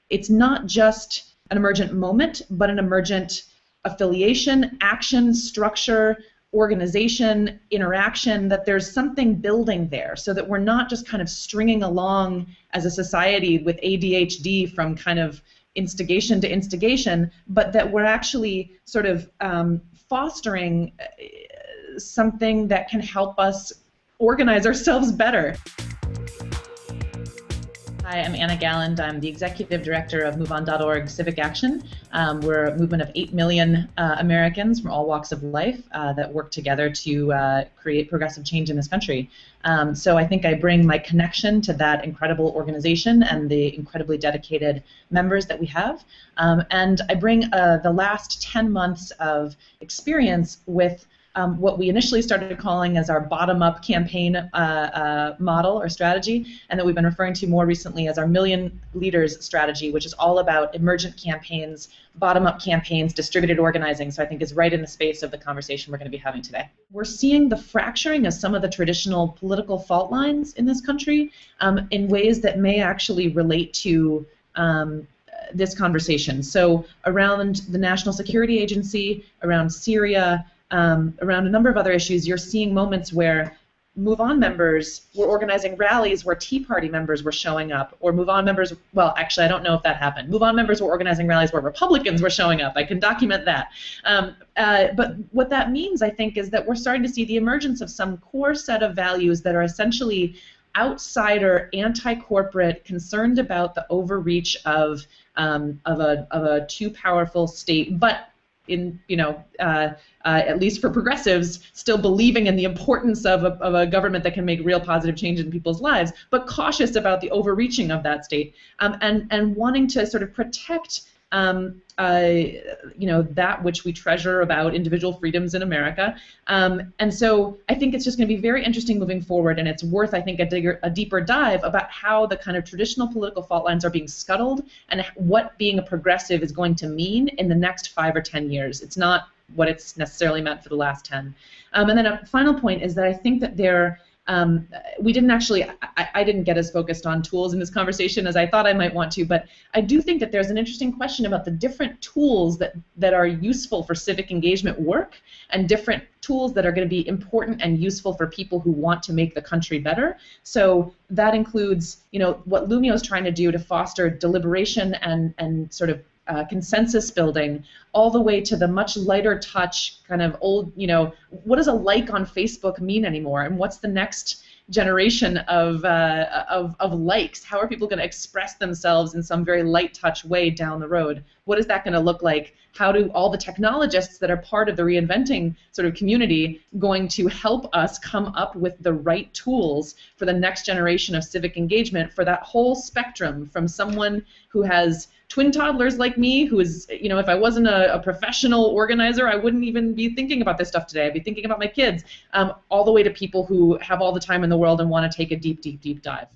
it's not just an emergent moment, but an emergent affiliation, action, structure, organization, interaction, that there's something building there, so that we're not just kind of stringing along as a society with ADHD from kind of instigation to instigation, but that we're actually sort of fostering something that can help us organize ourselves better. Hi, I'm Anna Galland. I'm the Executive Director of MoveOn.org Civic Action. We're a movement of 8 million Americans from all walks of life that work together to create progressive change in this country. So I think I bring my connection to that incredible organization and the incredibly dedicated members that we have. And I bring the last 10 months of experience with what we initially started calling as our bottom-up campaign model or strategy, and that we've been referring to more recently as our Million Leaders strategy, which is all about emergent campaigns, bottom-up campaigns, distributed organizing, so I think is right in the space of the conversation we're going to be having today. We're seeing the fracturing of some of the traditional political fault lines in this country in ways that may actually relate to this conversation. So around the National Security Agency, around Syria, around a number of other issues, you're seeing moments where MoveOn members were organizing rallies where Tea Party members were showing up, or MoveOn members, well, actually, I don't know if that happened. MoveOn members were organizing rallies where Republicans were showing up. I can document that. But what that means, I think, is that we're starting to see the emergence of some core set of values that are essentially outsider, anti-corporate, concerned about the overreach of a too powerful state, but in, at least for progressives, still believing in the importance of a government that can make real positive change in people's lives, but cautious about the overreaching of that state, and wanting to sort of protect that which we treasure about individual freedoms in America. And so I think it's just going to be very interesting moving forward, and it's worth, I think, a deeper dive about how the kind of traditional political fault lines are being scuttled and what being a progressive is going to mean in the next 5 or 10 years. It's not what it's necessarily meant for the last 10. And then a final point is that I think that we didn't actually, I didn't get as focused on tools in this conversation as I thought I might want to, but I do think that there's an interesting question about the different tools that are useful for civic engagement work, and different tools that are going to be important and useful for people who want to make the country better. So that includes, what Lumio is trying to do to foster deliberation and sort of consensus building, all the way to the much lighter touch kind of old, what does a like on Facebook mean anymore, and what's the next generation of likes? How are people going to express themselves in some very light touch way down the road? What is that going to look like? How do all the technologists that are part of the reinventing sort of community going to help us come up with the right tools for the next generation of civic engagement for that whole spectrum, from someone who has twin toddlers like me, who is, if I wasn't a professional organizer, I wouldn't even be thinking about this stuff today. I'd be thinking about my kids, all the way to people who have all the time in the world and want to take a deep, deep, deep dive.